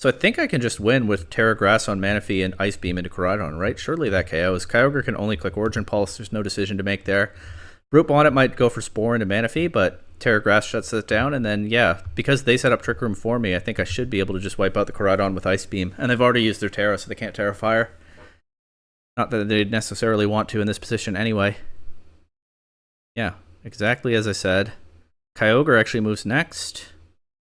So I think I can just win with Terra Grass on Manaphy and Ice Beam into Koraidon, right? Surely that KOs. Kyogre can only click Origin Pulse. There's no decision to make there. Root Bonnet might go for Spore into Manaphy, but Terra Grass shuts that down. And then, yeah, because they set up Trick Room for me, I think I should be able to just wipe out the Koraidon with Ice Beam. And they've already used their Terra, so they can't Terra Fire. Not that they necessarily want to in this position anyway. Yeah, exactly as I said. Kyogre actually moves next.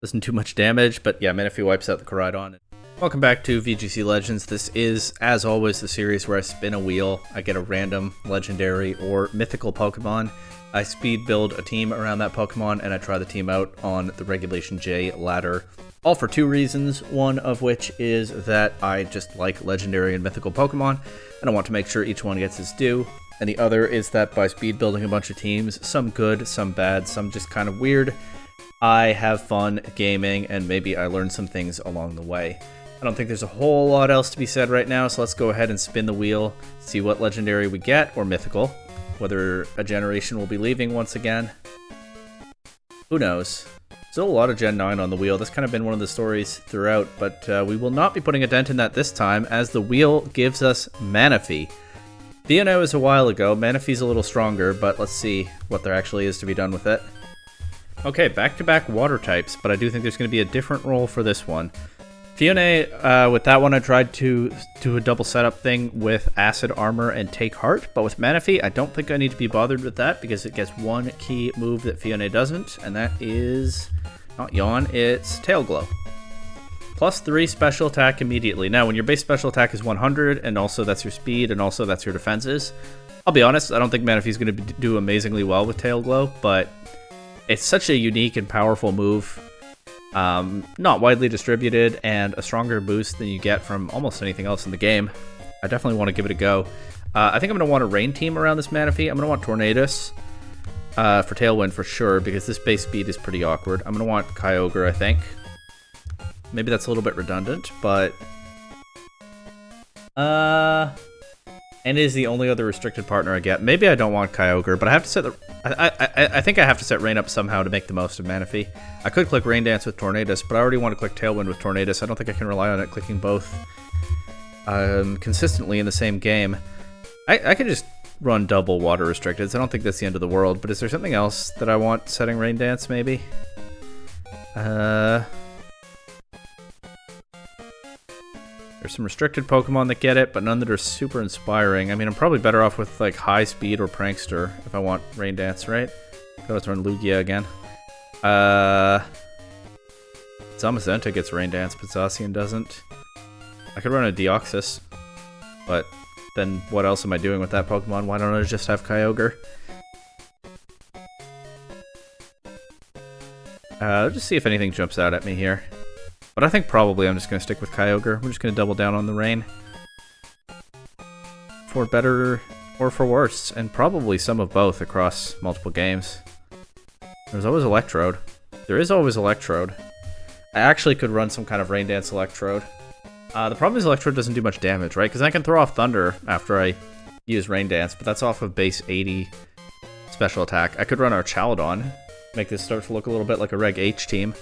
Doesn't do much damage, but yeah, Manaphy wipes out the Koraidon. Welcome back to VGC Legends. This is, as always, the series where I spin a wheel. I get a random, legendary, or mythical Pokemon. I speed build a team around that Pokemon, and I try the team out on the Regulation J ladder. All for two reasons, one of which is that I just like legendary and mythical Pokemon, and I want to make sure each one gets its due. And the other is that by speed building a bunch of teams, some good, some bad, some just kind of weird, I have fun gaming, and maybe I learn some things along the way. I don't think there's a whole lot else to be said right now, so let's go ahead and spin the wheel, see what legendary we get, or mythical. Whether a generation will be leaving once again. Who knows? Still a lot of Gen 9 on the wheel. That's kind of been one of the stories throughout, but we will not be putting a dent in that this time, as the wheel gives us Manaphy. Fiona was a while ago. Manaphy's a little stronger, but let's see what there actually is to be done with it. Okay, back-to-back water types, but I do think there's going to be a different role for this one. Fiona, with that one, I tried to do a double setup thing with Acid Armor and Take Heart, but with Manaphy, I don't think I need to be bothered with that because it gets one key move that Fiona doesn't, and that is not Yawn, it's Tail Glow. Plus 3 special attack immediately. Now, when your base special attack is 100, and also that's your speed, and also that's your defenses, I'll be honest, I don't think Manaphy's going to do amazingly well with Tail Glow, but it's such a unique and powerful move. Not widely distributed, and a stronger boost than you get from almost anything else in the game. I definitely want to give it a go. I think I'm going to want a Rain Team around this Manaphy. I'm going to want Tornadus for Tailwind for sure, because this base speed is pretty awkward. I'm going to want Kyogre, I think. Maybe that's a little bit redundant, but and is the only other restricted partner I get. Maybe I don't want Kyogre, but I have to set the... I think I have to set Rain up somehow to make the most of Manaphy. I could click Rain Dance with Tornadus, but I already want to click Tailwind with Tornadus. I don't think I can rely on it clicking both consistently in the same game. I could just run double water restricted, so I don't think that's the end of the world, but is there something else that I want setting Rain Dance, maybe? There's some restricted Pokemon that get it, but none that are super inspiring. I mean, I'm probably better off with like High Speed or Prankster if I want Rain Dance, right? Could always run Lugia again. Zamazenta gets Rain Dance, but Zacian doesn't. I could run a Deoxys, but then what else am I doing with that Pokemon? Why don't I just have Kyogre? Let's just see if anything jumps out at me here. But I think probably I'm just going to stick with Kyogre. We're just going to double down on the Rain. For better or for worse, and probably some of both across multiple games. There's always Electrode. There is always Electrode. I actually could run some kind of Rain Dance Electrode. The problem is Electrode doesn't do much damage, right? Because I can throw off Thunder after I use Rain Dance, but that's off of base 80 special attack. I could run our Chaladon, make this start to look a little bit like a Reg H team.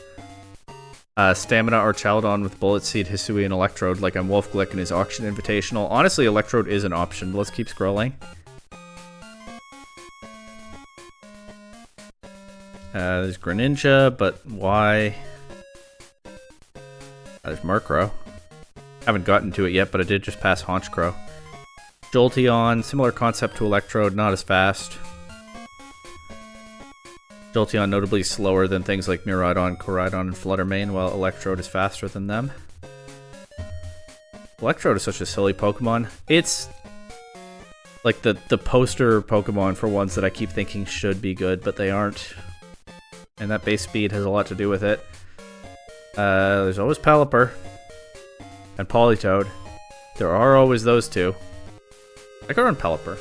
Stamina or Chaladon with Bullet Seed, Hisui, and Electrode, like I'm Wolf Glick in his Auction Invitational. Honestly, Electrode is an option, but let's keep scrolling. There's Greninja, but why? There's Murkrow. Haven't gotten to it yet, but I did just pass Honchkrow. Jolteon, similar concept to Electrode, not as fast. Jolteon notably slower than things like Miraidon, Koraidon, and Fluttermane, while Electrode is faster than them. Electrode is such a silly Pokemon. It's like the poster Pokemon for ones that I keep thinking should be good, but they aren't. And that base speed has a lot to do with it. There's always Pelipper and Politoed. There are always those two. I could run Pelipper.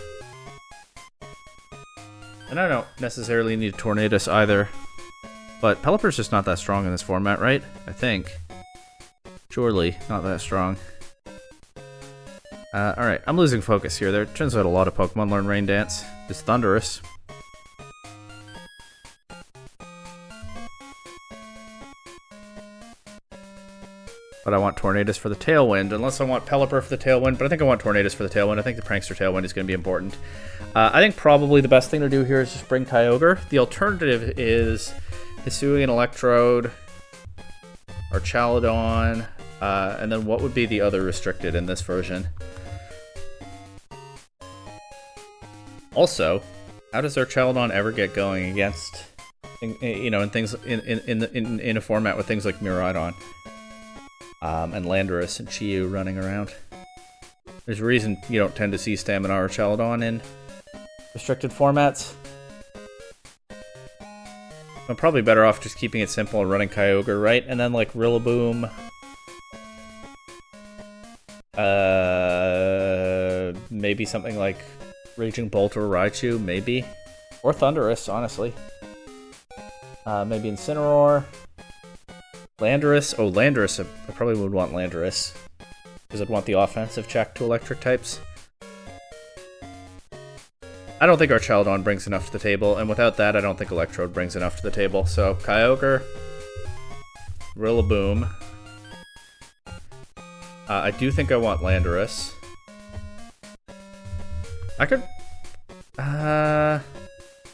And I don't necessarily need Tornadus either. But Pelipper's just not that strong in this format, right? I think. Surely not that strong. Alright, I'm losing focus here. There turns out a lot of Pokemon learn Rain Dance. It's Thundurus. But I want Tornadus for the Tailwind, unless I want Pelipper for the Tailwind, but I think I want Tornadus for the Tailwind. I think the Prankster Tailwind is going to be important. I think probably the best thing to do here is just bring Kyogre. The alternative is Hisuian Electrode, or Chaladon, and then what would be the other restricted in this version? Also, how does our Chaladon ever get going against, in things in a format with things like Miraidon? And Landorus and Chiyu running around. There's a reason you don't tend to see Stamina or Chaladon in restricted formats. I'm probably better off just keeping it simple and running Kyogre, right? And then like Rillaboom. Maybe something like Raging Bolt or Raichu, maybe. Or Thundurus, honestly. Maybe Incineroar. Landorus. Oh, Landorus. I probably would want Landorus. Because I'd want the offensive check to electric types. I don't think our Chaladon brings enough to the table, and without that, I don't think Electrode brings enough to the table. So, Kyogre. Rillaboom. I do think I want Landorus. I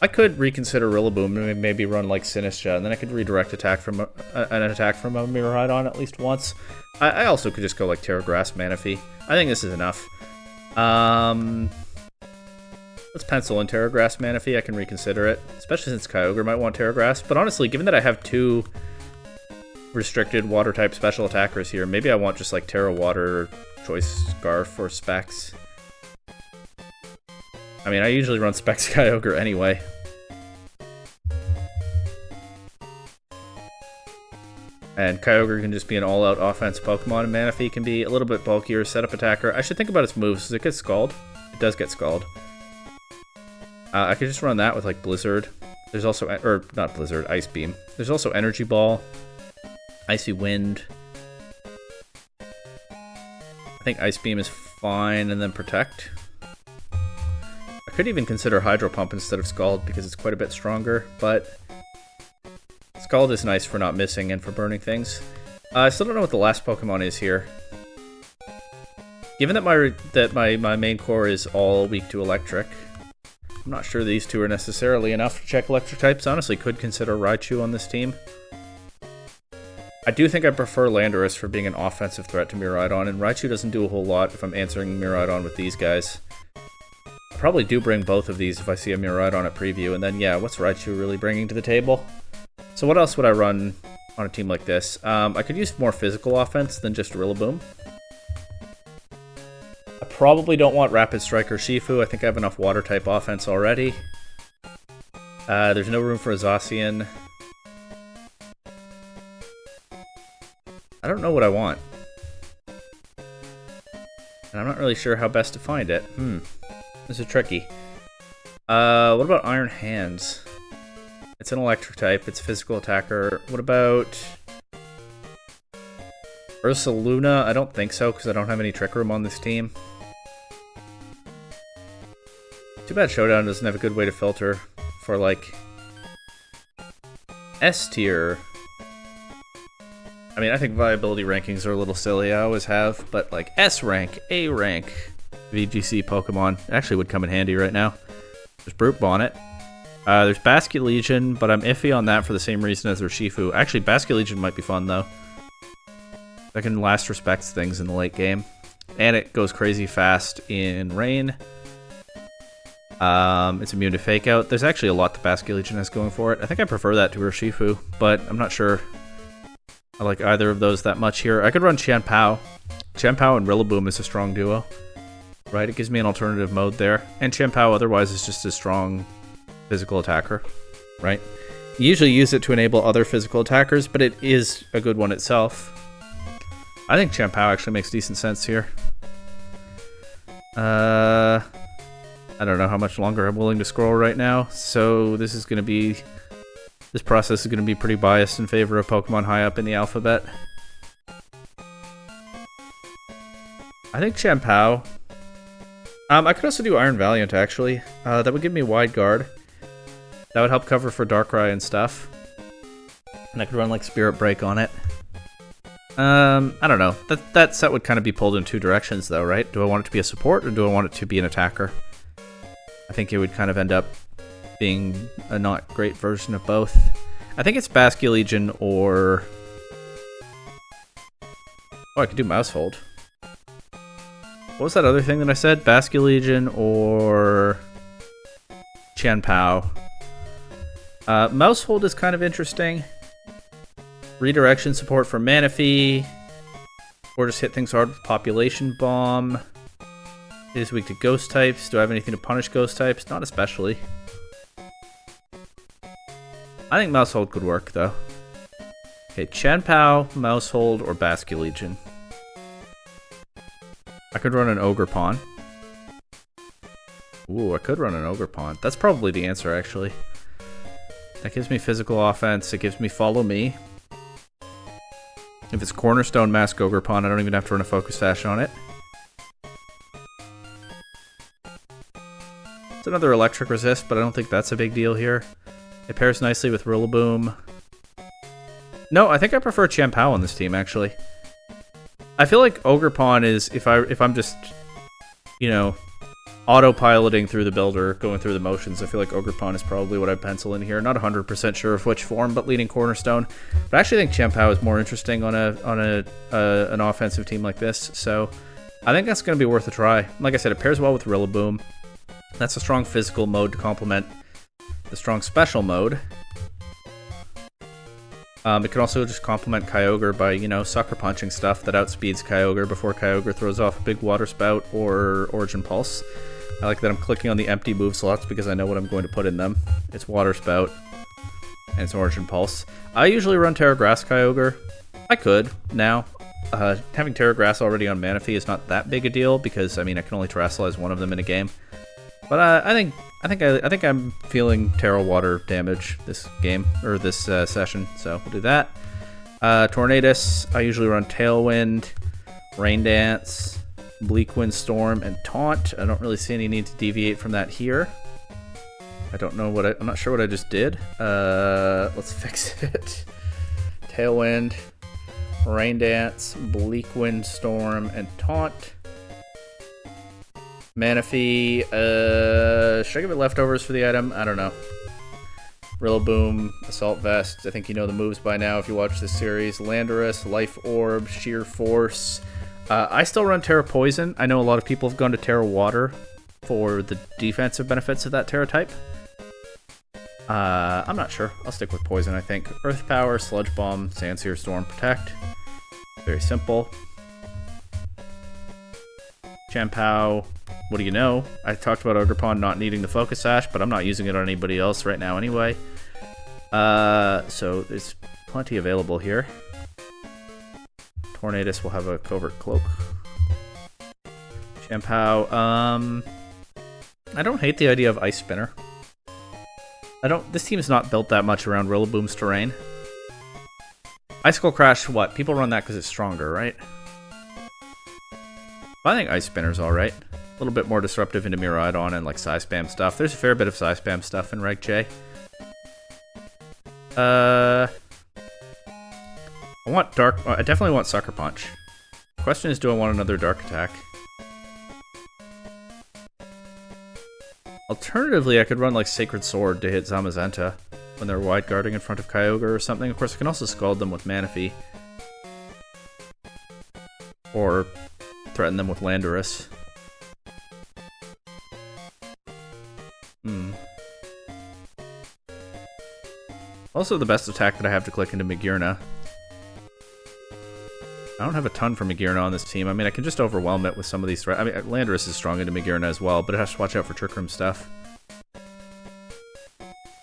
could reconsider Rillaboom and maybe run like Sinistcha, and then I could redirect attack from an attack from a Miraidon at least once. I also could just go like Terra Grass Manaphy. I think this is enough. Let's pencil in Terra Grass Manaphy. I can reconsider it, especially since Kyogre might want Terra Grass. But honestly, given that I have two restricted water type special attackers here, maybe I want just like Terra Water, Choice Scarf, or Specs. I mean, I usually run Specs Kyogre anyway. And Kyogre can just be an all-out offense Pokemon, and Manaphy can be a little bit bulkier setup attacker. I should think about its moves. Does it get Scald? It does get Scald. I could just run that with, like, Blizzard. There's also... or, not Blizzard, Ice Beam. There's also Energy Ball. Icy Wind. I think Ice Beam is fine, and then Protect. I could even consider Hydro Pump instead of Scald because it's quite a bit stronger, but Scald is nice for not missing and for burning things. I still don't know what the last Pokemon is here. Given that my main core is all weak to Electric, I'm not sure these two are necessarily enough to check Electric types. Honestly, could consider Raichu on this team. I do think I prefer Landorus for being an offensive threat to Miraidon, and Raichu doesn't do a whole lot if I'm answering Miraidon with these guys. Probably do bring both of these if I see a Miraidon at preview, and then yeah, what's Raichu really bringing to the table? So what else would I run on a team like this? I could use more physical offense than just Rillaboom. I probably don't want Rapid Strike or Shifu. I think I have enough water type offense already. There's no room for a Zacian. I don't know what I want. And I'm not really sure how best to find it. This is tricky. What about Iron Hands? It's an electric type, it's a physical attacker. What about Ursaluna? I don't think so, because I don't have any Trick Room on this team. Too bad Showdown doesn't have a good way to filter for, like, S tier. I mean, I think viability rankings are a little silly, I always have, but, like, S rank, A rank VGC Pokemon actually would come in handy right now. There's Brute Bonnet. There's Basculegion, but I'm iffy on that for the same reason as Urshifu. Actually, Basculegion might be fun, though. I can last respects things in the late game. And it goes crazy fast in rain. It's immune to Fake Out. There's actually a lot that Basculegion has going for it. I think I prefer that to Urshifu, but I'm not sure I like either of those that much here. I could run Chien-Pao. Chien-Pao and Rillaboom is a strong duo. Right, it gives me an alternative mode there. And Chien-Pao otherwise is just a strong physical attacker, right? You usually use it to enable other physical attackers, but it is a good one itself. I think Chien-Pao actually makes decent sense here. I don't know how much longer I'm willing to scroll right now, so this process is going to be pretty biased in favor of Pokemon high up in the alphabet. I think Chien-Pao. I could also do Iron Valiant, actually. That would give me Wide Guard. That would help cover for Darkrai and stuff. And I could run, like, Spirit Break on it. I don't know. That set would kind of be pulled in two directions, though, right? Do I want it to be a support, or do I want it to be an attacker? I think it would kind of end up being a not great version of both. I think it's Basque Legion or... Oh, I could do Mousehold. What was that other thing that I said? Basque Legion or... Qian Pao. Mousehold is kind of interesting. Redirection support for Manaphy. Or just hit things hard with Population Bomb. It is weak to ghost types. Do I have anything to punish ghost types? Not especially. I think Mousehold could work, though. Okay, Qian Pao, Mousehold, or Basque Legion. I could run an Ogre Pawn. Ooh, I could run an Ogre Pawn. That's probably the answer, actually. That gives me physical offense. It gives me Follow Me. If it's Cornerstone Mask Ogre Pawn, I don't even have to run a Focus Sash on it. It's another Electric Resist, but I don't think that's a big deal here. It pairs nicely with Rillaboom. No, I think I prefer Qian Pao on this team, actually. I feel like Ogre Pawn is, if I'm just, you know, autopiloting through the builder, going through the motions, I feel like Ogre Pawn is probably what I'd pencil in here. Not 100% sure of which form, but leading Cornerstone. But I actually think Qian Pao is more interesting on an offensive team like this. So I think that's going to be worth a try. Like I said, it pairs well with Rillaboom. That's a strong physical mode to complement the strong special mode. It can also just complement Kyogre by, you know, sucker punching stuff that outspeeds Kyogre before Kyogre throws off a big Water Spout or Origin Pulse. I like that I'm clicking on the empty move slots because I know what I'm going to put in them. It's Water Spout and it's Origin Pulse. I usually run Terra Grass Kyogre. I could now. Having Terra Grass already on Manaphy is not that big a deal because, I mean, I can only Terrasilize one of them in a game. But I think I'm feeling Terra Water damage this game, or this session, so we'll do that. Tornadus, I usually run Tailwind, Rain Dance, Bleak Wind Storm, and Taunt. I don't really see any need to deviate from that here. I don't know what I'm not sure what I just did. Let's fix it. Tailwind, Rain Dance, Bleak Wind Storm, and Taunt. Manaphy, should I give it leftovers for the item? I don't know. Rillaboom, Assault Vest, I think you know the moves by now if you watch this series. Landorus, Life Orb, Sheer Force. I still run Terra Poison. I know a lot of people have gone to Terra Water for the defensive benefits of that Terra type. I'm not sure. I'll stick with Poison, I think. Earth Power, Sludge Bomb, Sandsear, Storm, Protect. Very simple. Qian Pao, what do you know? I talked about Ogre Pawn not needing the Focus Sash, but I'm not using it on anybody else right now anyway. So there's plenty available here. Tornadus will have a Covert Cloak. Qian Pao, I don't hate the idea of Ice Spinner. This team is not built that much around Rillaboom's terrain. Icicle Crash, what? People run that because it's stronger, right? I think Ice Spinner's alright. A little bit more disruptive into Miraidon and like Psy Spam stuff. There's a fair bit of Psy Spam stuff in Reg J. I want Dark... I definitely want Sucker Punch. Question is, do I want another Dark Attack? Alternatively, I could run like Sacred Sword to hit Zamazenta when they're wide guarding in front of Kyogre or something. Of course, I can also Scald them with Manaphy. Or threaten them with Landorus. Also the best attack that I have to click into Magearna. I don't have a ton for Magearna on this team. I mean, I can just overwhelm it with some of these threats. I mean, Landorus is strong into Magearna as well, but it has to watch out for Trick Room stuff.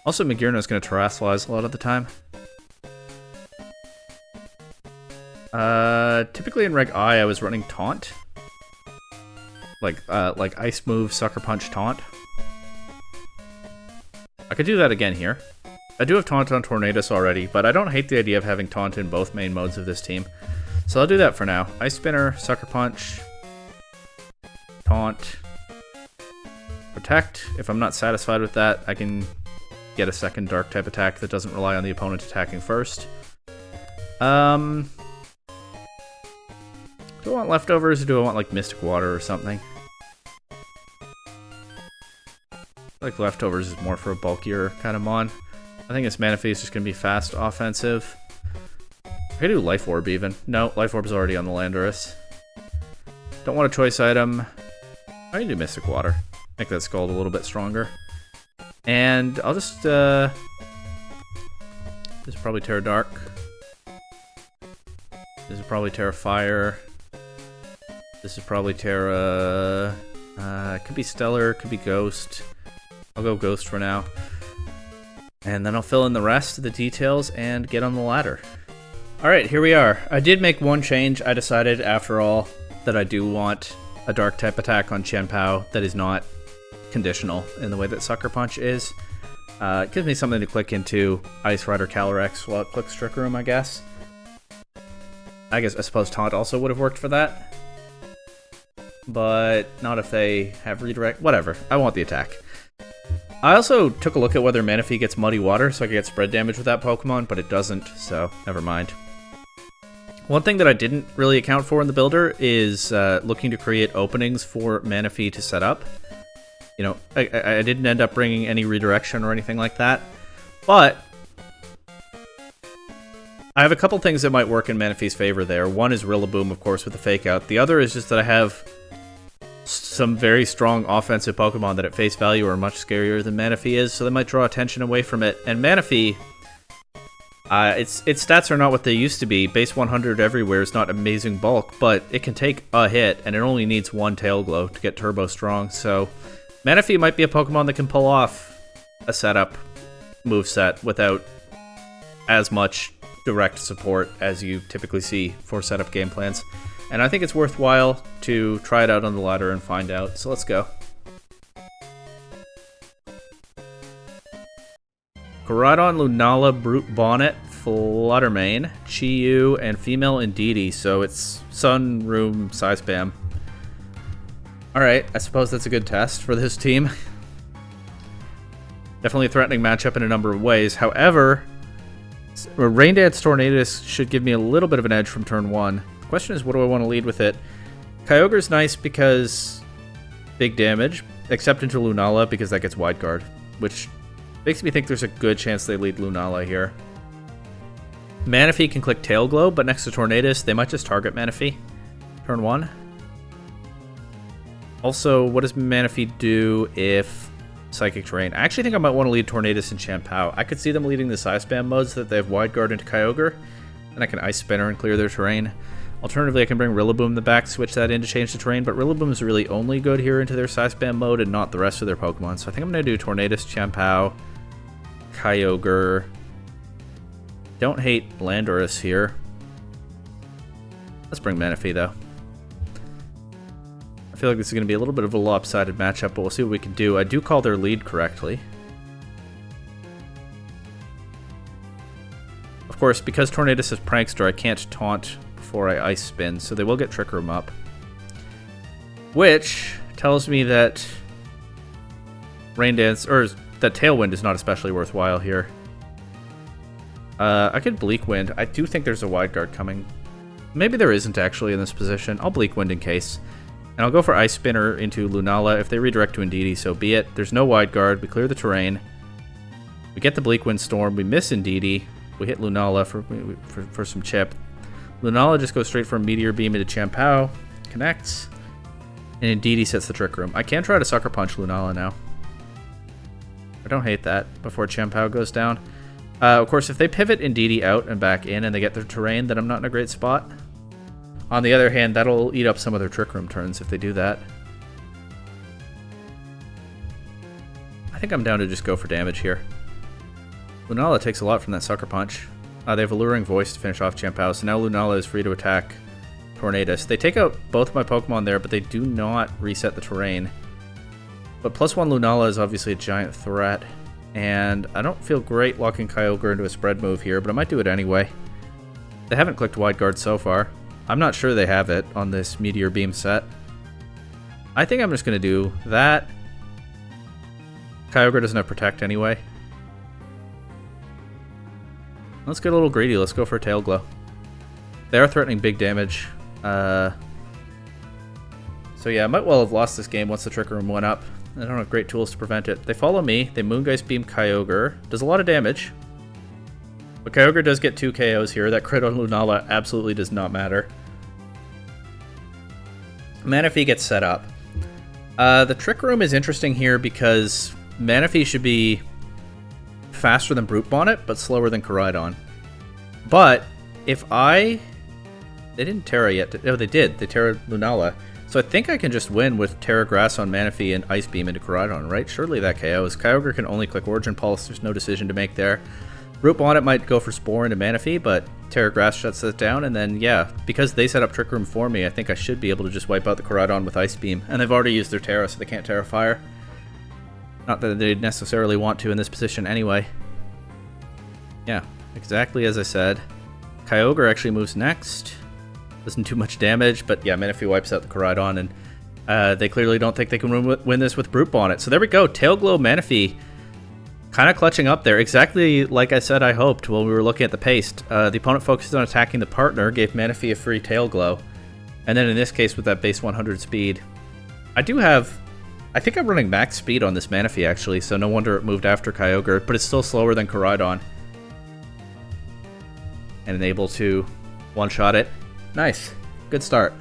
Also, Magearna is going to Terrasilize a lot of the time. Typically in Reg I was running Taunt. Like Ice Move, Sucker Punch, Taunt. I could do that again here. I do have Taunt on Tornadus already, but I don't hate the idea of having Taunt in both main modes of this team. So I'll do that for now. Ice Spinner, Sucker Punch, Taunt, Protect. If I'm not satisfied with that, I can get a second Dark type attack that doesn't rely on the opponent attacking first. Do I want leftovers or do I want like Mystic Water or something? I feel like leftovers is more for a bulkier kind of mon. I think this Manaphy is just going to be fast offensive. I could do Life Orb even. No, Life Orb's already on the Landorus. Don't want a choice item. I can do Mystic Water. Make that Scald a little bit stronger. And I'll just, this is probably Terra Dark. This is probably Terra Fire. This is probably Terra, it could be Stellar, could be Ghost. I'll go Ghost for now. And then I'll fill in the rest of the details and get on the ladder. Alright, here we are. I did make one change. I decided, after all, that I do want a Dark type attack on Chen Pao that is not conditional in the way that Sucker Punch is. It gives me something to click into Ice Rider Calyrex while it clicks Trick Room, I guess. I suppose Taunt also would have worked for that. But not if they have redirect. Whatever. I want the attack. I also took a look at whether Manaphy gets Muddy Water so I could get spread damage with that Pokemon, but it doesn't, so never mind. One thing that I didn't really account for in the builder is looking to create openings for Manaphy to set up. You know, I didn't end up bringing any redirection or anything like that, but I have a couple things that might work in Manaphy's favor there. One is Rillaboom, of course, with the Fake Out. The other is just that I have some very strong offensive Pokemon that at face value are much scarier than Manaphy is, so they might draw attention away from it. And Manaphy, its stats are not what they used to be. Base 100 everywhere is not amazing bulk, but it can take a hit, and it only needs one Tail Glow to get turbo strong. So Manaphy might be a Pokemon that can pull off a setup moveset without as much direct support as you typically see for setup game plans. And I think it's worthwhile to try it out on the ladder and find out. So let's go. Koraidon, Lunala, Brute Bonnet, Fluttermane, Chi-Yu, and Female Indeedee. So it's Sun, Room, Size Spam. Alright, I suppose that's a good test for this team. Definitely a threatening matchup in a number of ways. However, Rain Dance Tornadus should give me a little bit of an edge from turn 1. The question is, what do I want to lead with it? Kyogre's nice because big damage, except into Lunala because that gets Wide Guard, which makes me think there's a good chance they lead Lunala here. Manaphy can click Tail Glow, but next to Tornadus, they might just target Manaphy. Turn 1. Also, what does Manaphy do if Psychic Terrain? I actually think I might want to lead Tornadus and Chen Pao. I could see them leading the Size Spam modes so that they have Wide Guard into Kyogre, and I can Ice Spinner and clear their terrain. Alternatively, I can bring Rillaboom in the back, switch that in to change the terrain, but Rillaboom is really only good here into their Size Spam mode and not the rest of their Pokemon. So I think I'm going to do Tornadus, Chen Pao, Kyogre. Don't hate Landorus here. Let's bring Manaphy, though. I feel like this is going to be a little bit of a lopsided matchup, but we'll see what we can do. I do call their lead correctly. Of course, because Tornadus is Prankster, I can't taunt before I Ice Spin, so they will get Trick Room up. Which tells me that Rain Dance, or that Tailwind is not especially worthwhile here. I could Bleak Wind. I do think there's a Wide Guard coming. Maybe there isn't actually in this position. I'll Bleak Wind in case. And I'll go for Ice Spinner into Lunala. If they redirect to Indeedee, so be it. There's no Wide Guard. We clear the terrain. We get the Bleak Wind Storm. We miss Indeedee. We hit Lunala for some chip. Lunala just goes straight for a Meteor Beam into Chen Pao. Connects. And Indeedee sets the Trick Room. I can try to Sucker Punch Lunala now. I don't hate that before Chen Pao goes down. Of course, if they pivot Indeedee out and back in and they get their terrain, then I'm not in a great spot. On the other hand, that'll eat up some of their Trick Room turns if they do that. I think I'm down to just go for damage here. Lunala takes a lot from that Sucker Punch. They have Alluring Voice to finish off Chen Pao, so now Lunala is free to attack Tornadus. They take out both my Pokemon there, but they do not reset the terrain. But +1 Lunala is obviously a giant threat, and I don't feel great locking Kyogre into a spread move here, but I might do it anyway. They haven't clicked Wide Guard so far. I'm not sure they have it on this Meteor Beam set. I think I'm just going to do that. Kyogre doesn't have Protect anyway. Let's get a little greedy. Let's go for a Tail Glow. They are threatening big damage. I So yeah, I might well have lost this game once the Trick Room went up. I don't have great tools to prevent it. They follow me. They Moongeist Beam Kyogre. Does a lot of damage. But Kyogre does get 2 KOs here. That crit on Lunala absolutely does not matter. Manaphy gets set up. The Trick Room is interesting here because Manaphy should be faster than Brute Bonnet, but slower than Koraidon. But if I... They didn't Terra yet. No, they did. They Terra Lunala. So I think I can just win with Terra Grass on Manaphy and Ice Beam into Koraidon, right? Surely that KOs. Kyogre can only click Origin Pulse. There's no decision to make there. Brute Bonnet might go for Spore into Manaphy, but Terra Grass shuts that down. And then, yeah, because they set up Trick Room for me, I think I should be able to just wipe out the Koraidon with Ice Beam. And they've already used their Terra, so they can't Terra Fire. Not that they necessarily want to in this position anyway. Yeah, exactly as I said. Kyogre actually moves next. Doesn't do much damage, but yeah, Manaphy wipes out the Koraidon, and they clearly don't think they can win this with Brute Bonnet. So there we go, Tail Glow Manaphy kind of clutching up there, exactly like I said I hoped when we were looking at the paste. The opponent focused on attacking the partner, gave Manaphy a free Tail Glow, and then in this case with that base 100 speed. I think I'm running max speed on this Manaphy actually, so no wonder it moved after Kyogre, but it's still slower than Koraidon. And able to one-shot it. Nice. Good start.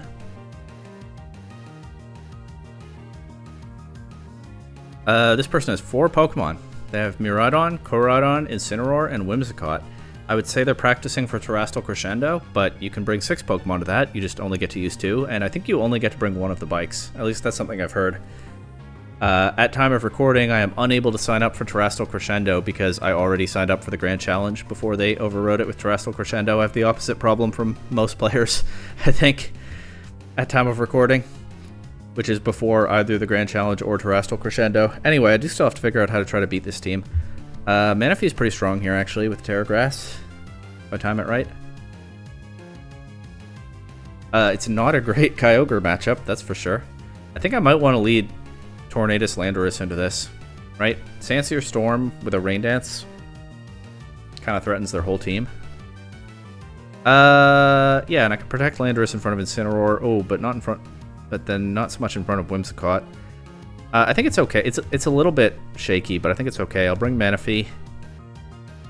This person has 4 Pokemon. They have Miraidon, Koraidon, Incineroar, and Whimsicott. I would say they're practicing for Terrestrial Crescendo, but you can bring 6 Pokemon to that. You just only get to use 2, and I think you only get to bring 1 of the bikes. At least that's something I've heard. At time of recording, I am unable to sign up for Terrestrial Crescendo because I already signed up for the Grand Challenge before they overrode it with Terrestrial Crescendo. I have the opposite problem from most players, I think, at time of recording, which is before either the Grand Challenge or Terrestrial Crescendo. Anyway, I do still have to figure out how to try to beat this team. Manaphy is pretty strong here, actually, with Terra Grass, if I time it right. It's not a great Kyogre matchup, that's for sure. I think I might want to lead Tornadus Landorus into this, right? Sancier Storm with a Rain Dance kind of threatens their whole team. Yeah, and I can protect Landorus in front of Incineroar. Oh, but not in front, but then not so much in front of Whimsicott. I think it's okay. It's a little bit shaky, but I think it's okay. I'll bring Manaphy,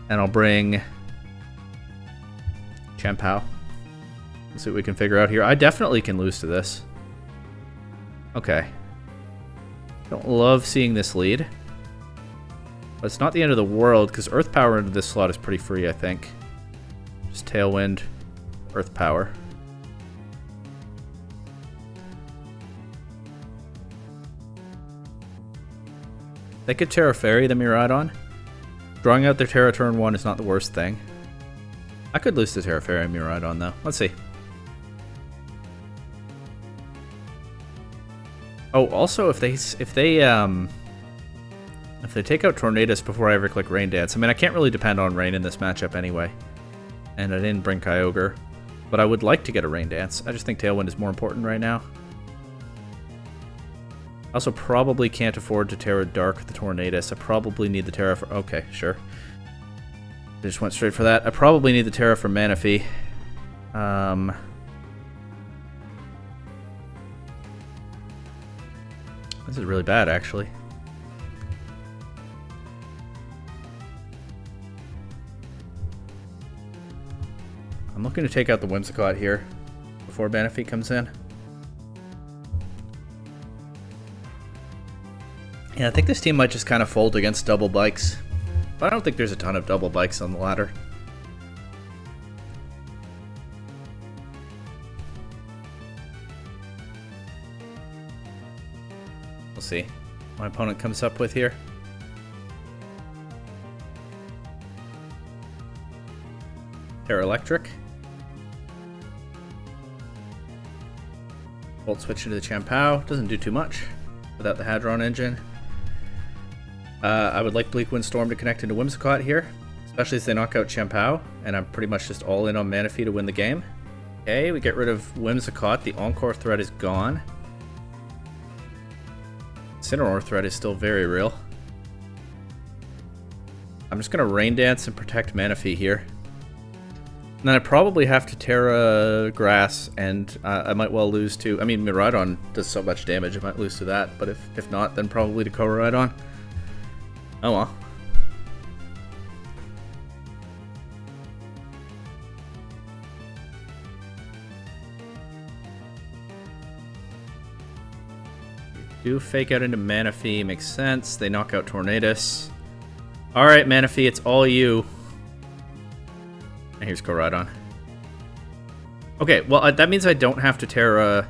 and I'll bring Chien-Pao. Let's see what we can figure out here. I definitely can lose to this. Okay. Don't love seeing this lead. But it's not the end of the world, because Earth Power into this slot is pretty free, I think. Just Tailwind, Earth Power. They could Terra Fairy the Miraidon. Drawing out their Terra turn 1 is not the worst thing. I could lose to Terra Fairy and Miraidon, though. Let's see. Oh, also, if they take out Tornadus before I ever click Rain Dance, I mean, I can't really depend on Rain in this matchup anyway. And I didn't bring Kyogre, but I would like to get a Rain Dance. I just think Tailwind is more important right now. I also probably can't afford to Terra Dark the Tornadus. I probably need the Terra for... Okay, sure. I just went straight for that. I probably need the Terra for Manaphy. This is really bad, actually. I'm looking to take out the Whimsicott here before Manaphy comes in. Yeah, I think this team might just kind of fold against double bikes. But I don't think there's a ton of double bikes on the ladder. We'll see what my opponent comes up with here. Terra Electric. Volt switch into the Chien-Pao. Doesn't do too much without the Hadron engine. I would like Bleak Wind Storm to connect into Whimsicott here, especially as they knock out Chien-Pao, and I'm pretty much just all in on Manaphy to win the game. Okay, we get rid of Whimsicott. The Encore threat is gone. Incineroar threat is still very real. I'm just going to Rain Dance and protect Manaphy here. And then I probably have to Terra Grass, and I might well lose to... I mean, Miraidon does so much damage, I might lose to that. But if not, then probably to Koraidon. Oh well. Do fake out into Manaphy, makes sense. They knock out Tornadus. Alright, Manaphy, it's all you. And here's Koraidon. Okay, well, that means I don't have to Terra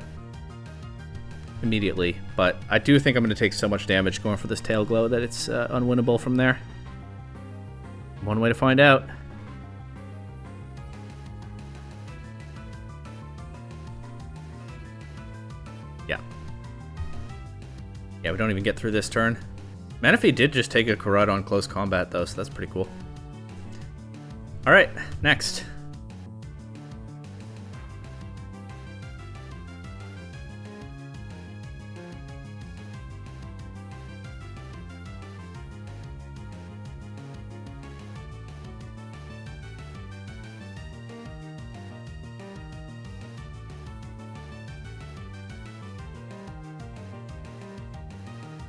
immediately, but I do think I'm going to take so much damage going for this Tail Glow that it's unwinnable from there. One way to find out. Yeah. Yeah, we don't even get through this turn. Manaphy did just take a Koraidon close combat, though, so that's pretty cool. Alright, next.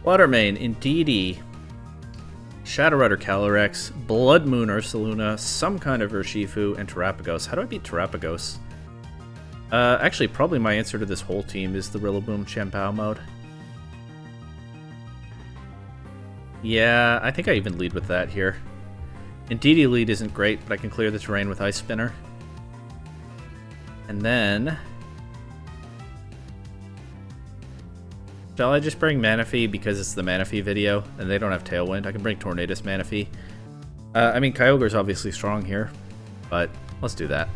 Watermane, Indeedee, Shadow Rider Calyrex, Blood Moon Ursaluna, some kind of Urshifu, and Terapagos. How do I beat Terapagos? Actually, probably my answer to this whole team is the Rillaboom Chien-Pao mode. Yeah, I think I even lead with that here. Indeedee lead isn't great, but I can clear the terrain with Ice Spinner. And then... shall I just bring Manaphy because it's the Manaphy video and they don't have Tailwind? I can bring Tornadus Manaphy. I mean, Kyogre's obviously strong here, but let's do that.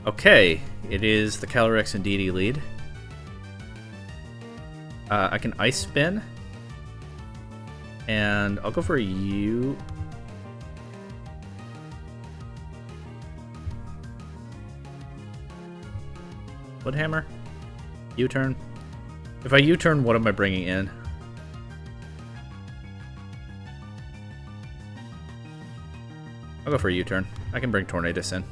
Okay, it is the Calyrex and Indeedee lead. I can Ice Spin, and I'll go for you. Woodhammer? U-turn? If I U-turn, what am I bringing in? I'll go for a U-turn. I can bring Tornadus in.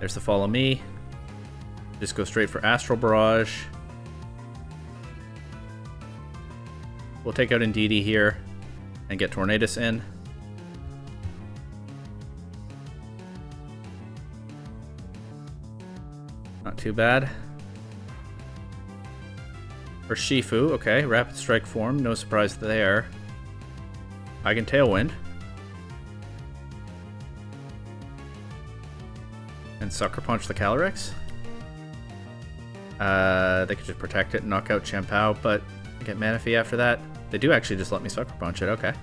There's the Follow Me. Just go straight for Astral Barrage. We'll take out Indeedee here and get Tornadus in. Not too bad. For Shifu, okay, Rapid Strike form, no surprise there. I can Tailwind. And Sucker Punch the Calyrex. They could just protect it and knock out Chien-Pao, but I get Manaphy after that. They do actually just let me Sucker Punch it, okay.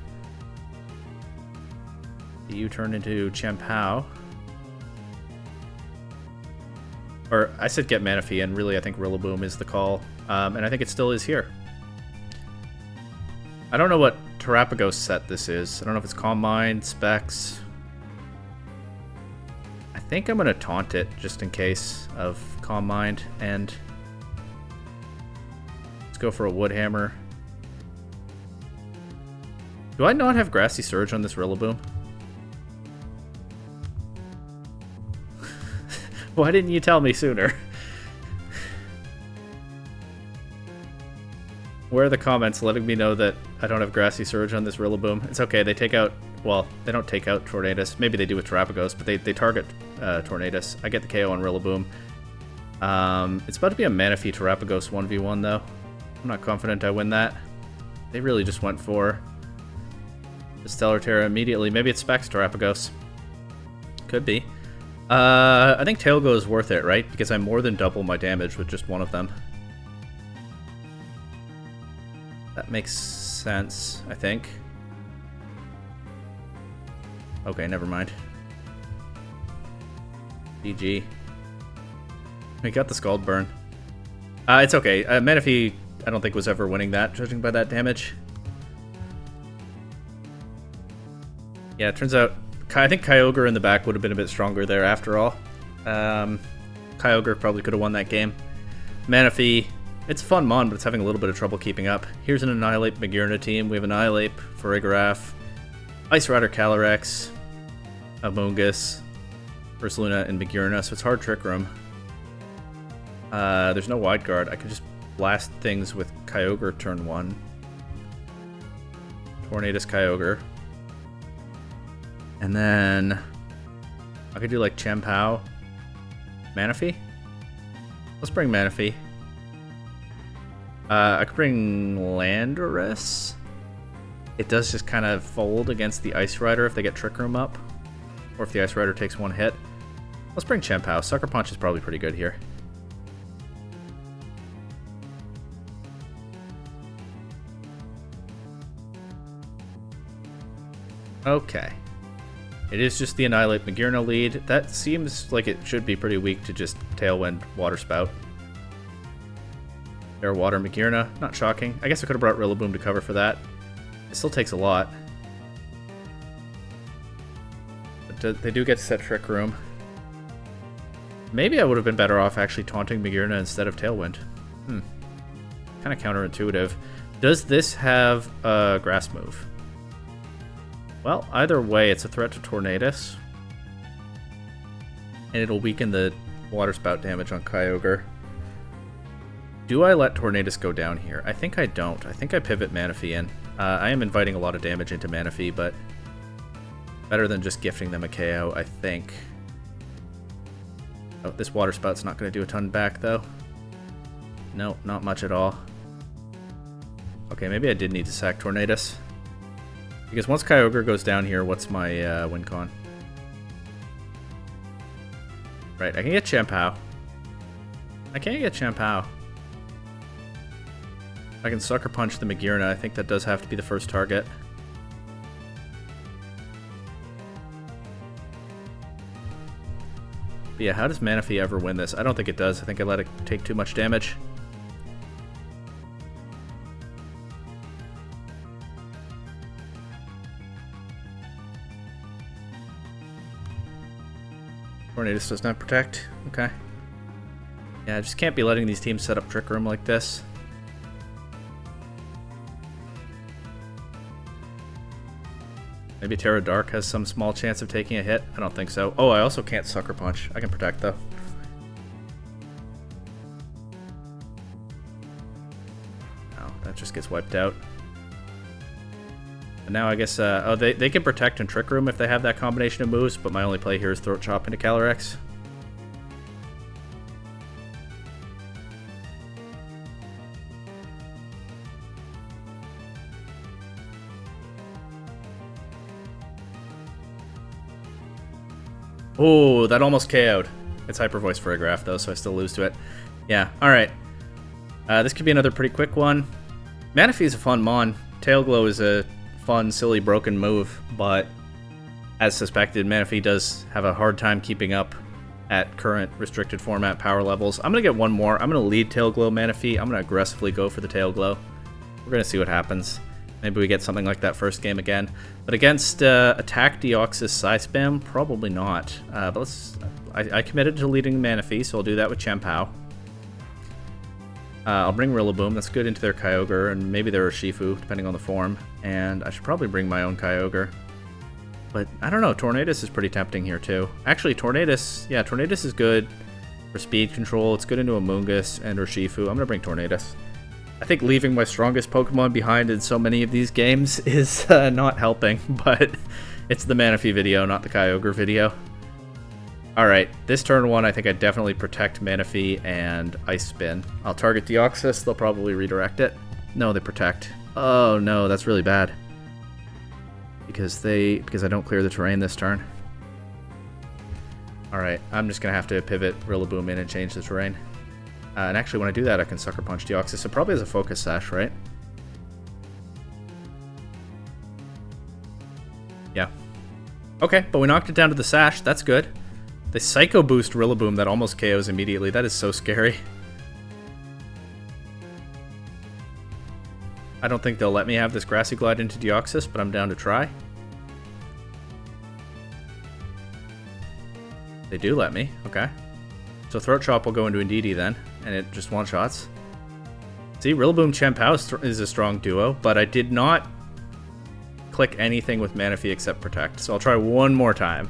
You turn into Chien-Pao. Or, I said get Manaphy, and really I think Rillaboom is the call. And I think it still is here. I don't know what Terapagos set this is. I don't know if it's Calm Mind, Specs. I think I'm going to taunt it, just in case of Calm Mind, and... let's go for a Woodhammer. Do I not have Grassy Surge on this Rillaboom? Why didn't you tell me sooner? Where are the comments letting me know that I don't have Grassy Surge on this Rillaboom? It's okay, they take out... well, they don't take out Tornadus. Maybe they do with Terapagos, but they target Tornadus. I get the KO on Rillaboom. It's about to be a Manaphy Terapagos 1v1, though. I'm not confident I win that. They really just went for the Stellar Terra immediately. Maybe it's Specs Terapagos. Could be. I think Tailgo is worth it, right? Because I more than double my damage with just one of them. That makes sense, I think. Okay, never mind. GG. We got the Scald Burn. It's okay. Manaphy, I don't think was ever winning that, judging by that damage. Yeah, it turns out... I think Kyogre in the back would have been a bit stronger there after all. Kyogre probably could have won that game. Manaphy It's a fun mon, but it's having a little bit of trouble keeping up. Here's an Annihilate Magirna team. We have Annihilate, Farigiraf, Ice Rider Calyrex, Amoonguss, Ursaluna, and Magirna, so it's hard Trick Room. There's no Wide Guard. I could just blast things with Kyogre turn 1. Tornadus Kyogre. And then I could do like Chien-Pao. Manaphy? Let's bring Manaphy. I could bring Landorus. It does just kind of fold against the Ice Rider if they get Trick Room up. Or if the Ice Rider takes one hit. Let's bring Chien-Pao. Sucker Punch is probably pretty good here. Okay. It is just the Annihilate Magirna lead. That seems like it should be pretty weak to just Tailwind Water Spout. Air Water Magirna, not shocking. I guess I could have brought Rillaboom to cover for that. It still takes a lot. But they do get to set Trick Room. Maybe I would have been better off actually taunting Magirna instead of Tailwind. Kind of counterintuitive. Does this have a Grass move? Well, either way, it's a threat to Tornadus. And it'll weaken the Water Spout damage on Kyogre. Do I let Tornadus go down here? I think I don't. I think I pivot Manaphy in. I am inviting a lot of damage into Manaphy, but better than just gifting them a KO, I think. Oh, this Water Spout's not going to do a ton back, though. No, not much at all. Okay, maybe I did need to sack Tornadus. Because once Kyogre goes down here, what's my win con? Right, I can get Chien-Pao. I can't get Chien-Pao. I can Sucker Punch the Magirna. I think that does have to be the first target. But yeah, how does Manaphy ever win this? I don't think it does. I think I let it take too much damage. Tornadus does not protect. Okay. Yeah, I just can't be letting these teams set up Trick Room like this. Maybe Terra Dark has some small chance of taking a hit. I don't think so. Oh, I also can't Sucker Punch. I can protect, though. Oh, that just gets wiped out. And now I guess, oh, they can protect and Trick Room if they have that combination of moves, but my only play here is Throat Chop into Calyrex. Oh, that almost KO'd. It's Hyper Voice Farigiraf, though, so I still lose to it. Yeah, alright. This could be another pretty quick one. Manaphy is a fun mon. Tail Glow is a fun, silly, broken move, but as suspected, Manaphy does have a hard time keeping up at current restricted format power levels. I'm going to get one more. I'm going to lead Tail Glow Manaphy. I'm going to aggressively go for the Tail Glow. We're going to see what happens. Maybe we get something like that first game again. But against Attack Deoxys Psyspam, probably not. But let's. I committed to leading Manaphy, so I'll do that with Chien-Pao. I'll bring Rillaboom. That's good into their Kyogre, and maybe their Urshifu, depending on the form. And I should probably bring my own Kyogre. But I don't know. Tornadus is pretty tempting here, too. Actually, Tornadus... Yeah, Tornadus is good for speed control. It's good into Amoonguss and Urshifu. I'm going to bring Tornadus. I think leaving my strongest Pokemon behind in so many of these games is not helping, but it's the Manaphy video, not the Kyogre video. Alright, this turn one, I think I definitely protect Manaphy and Ice Spin. I'll target Deoxys, they'll probably redirect it. No, they protect. Oh no, that's really bad. Because I don't clear the terrain this turn. Alright, I'm just going to have to pivot Rillaboom in and change the terrain. And actually, when I do that, I can Sucker Punch Deoxys. It probably has a Focus Sash, right? Yeah. Okay, but we knocked it down to the Sash. That's good. The Psycho Boost Rillaboom that almost KOs immediately. That is so scary. I don't think they'll let me have this Grassy Glide into Deoxys, but I'm down to try. They do let me. Okay. So Throat Chop will go into Indeedee then, and it just one-shots. See, Rillaboom Chien-Pao is a strong duo, but I did not click anything with Manaphy except Protect. So I'll try one more time.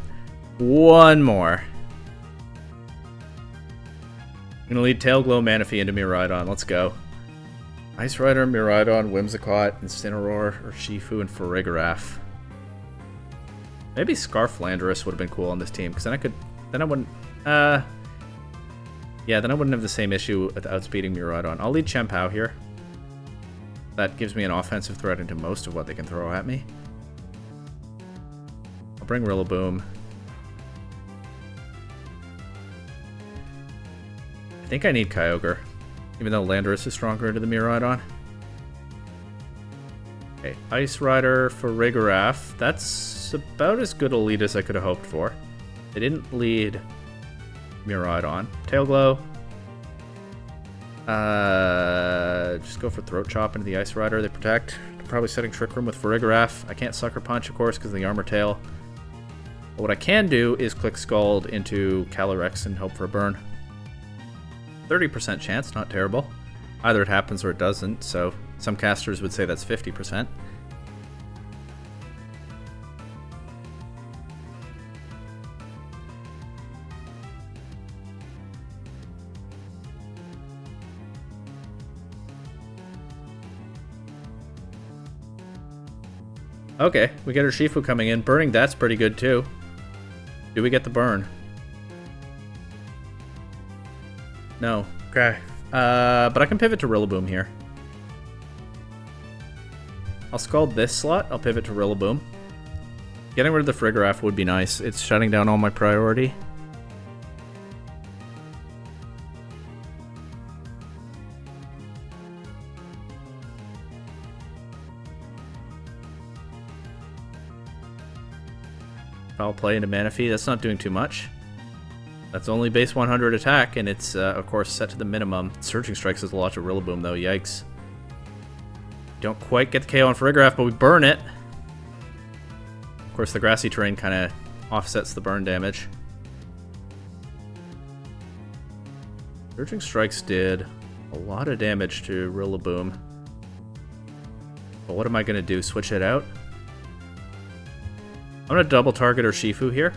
One more. I'm going to lead Tail Glow Manaphy into Miraidon. Let's go. Ice Rider, Miraidon, Whimsicott, Incineroar, or Shifu, and Farigiraf. Maybe Scarf Landorus would have been cool on this team, because then I wouldn't have the same issue with outspeeding Miraidon. I'll lead Chien-Pao here. That gives me an offensive threat into most of what they can throw at me. I'll bring Rillaboom. I think I need Kyogre, even though Landorus is stronger into the Miraidon. Okay, Ice Rider for Farigiraf. That's about as good a lead as I could have hoped for. They didn't lead Miraidon. Tail Glow. Just go for Throat Chop into the Ice Rider. They protect. They're probably setting Trick Room with Farigiraf. I can't Sucker Punch, of course, because of the Armor Tail. But what I can do is click Scald into Calyrex and hope for a burn. 30% chance, not terrible. Either it happens or it doesn't, so some casters would say that's 50%. Okay, we get our Shifu coming in. Burning, that's pretty good too. Do we get the burn? No. Okay. But I can pivot to Rillaboom here. I'll Scald this slot. I'll pivot to Rillaboom. Getting rid of the Farigiraf would be nice. It's shutting down all my priority. I'll play into Manaphy. That's not doing too much. That's only base 100 attack, and it's, of course, set to the minimum. Surging Strikes is a lot to Rillaboom, though. Yikes. Don't quite get the KO on Farigiraf, but we burn it. Of course, the grassy terrain kind of offsets the burn damage. Surging Strikes did a lot of damage to Rillaboom. But what am I going to do? Switch it out? I'm going to double target our Shifu here.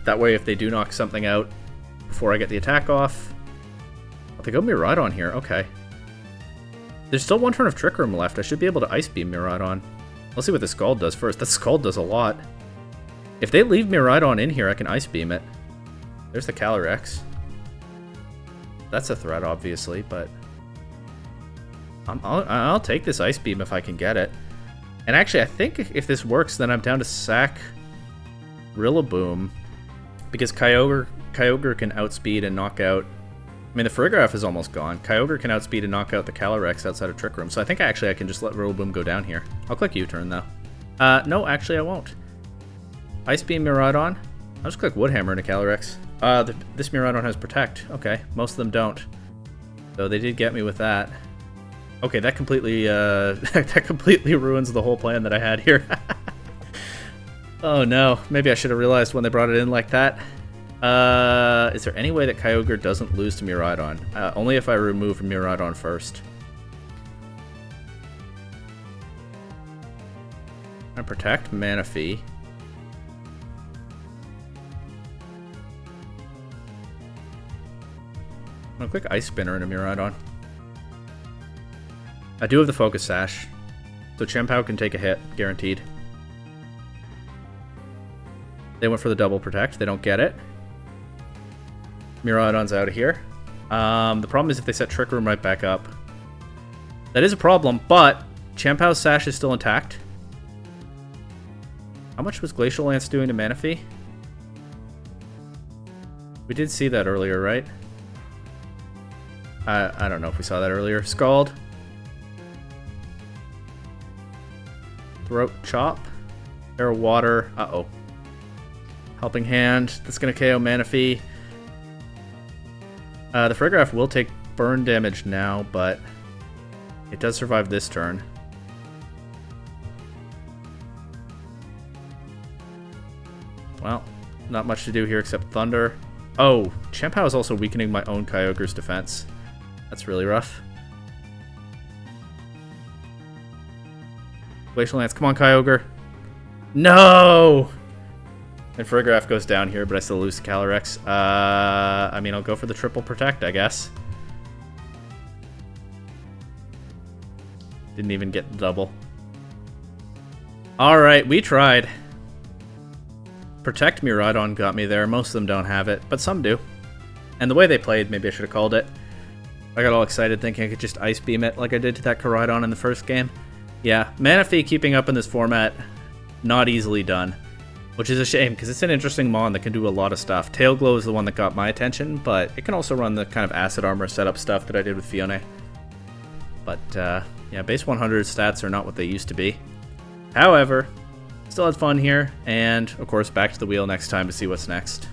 That way, if they do knock something out before I get the attack off... Oh, they go Miraidon here. Okay. There's still one turn of Trick Room left. I should be able to Ice Beam Miraidon. Let's see what the Scald does first. That Scald does a lot. If they leave Miraidon in here, I can Ice Beam it. There's the Calyrex. That's a threat, obviously, but... I'll take this Ice Beam if I can get it. And actually, I think if this works, then I'm down to sack Rillaboom. Because Kyogre can outspeed and knock out... I mean, the Farigiraf is almost gone. Kyogre can outspeed and knock out the Calyrex outside of Trick Room. So I think actually I can just let Rillaboom go down here. I'll click U-turn, though. No, actually I won't. Ice Beam Miraidon. I'll just click Woodhammer into Calyrex. This Miraidon has Protect. Okay, most of them don't. So they did get me with that. Okay, that completely that completely ruins the whole plan that I had here. Oh no, maybe I should have realized when they brought it in like that. Is there any way that Kyogre doesn't lose to Miraidon? Only if I remove Miraidon first. I protect Manaphy. I'm gonna click Ice Spinner into Miraidon. I do have the Focus Sash, so Chien-Pao can take a hit, guaranteed. They went for the double protect. They don't get it. Miraidon's out of here. The problem is if they set Trick Room right back up. That is a problem, but Chien-Pao's Sash is still intact. How much was Glacial Lance doing to Manaphy? We did see that earlier, right? I don't know if we saw that earlier. Scald. Throat Chop. Air Water. Uh-oh. Helping Hand. That's going to KO Manaphy. The Farigiraf will take burn damage now, but it does survive this turn. Well, not much to do here except Thunder. Oh, Chien-Pao is also weakening my own Kyogre's defense. That's really rough. Glacial Lance. Come on, Kyogre. No! And Farigiraf goes down here, but I still lose to Calyrex. I mean, I'll go for the triple protect, I guess. Didn't even get the double. Alright, we tried. Protect Miraidon got me there. Most of them don't have it, but some do. And the way they played, maybe I should have called it. I got all excited thinking I could just Ice Beam it like I did to that Koraidon in the first game. Yeah, Manaphy keeping up in this format, not easily done. Which is a shame, because it's an interesting mon that can do a lot of stuff. Tail Glow is the one that got my attention, but it can also run the kind of Acid Armor setup stuff that I did with Fione. But, yeah, base 100 stats are not what they used to be. However, still had fun here, and, of course, back to the wheel next time to see what's next.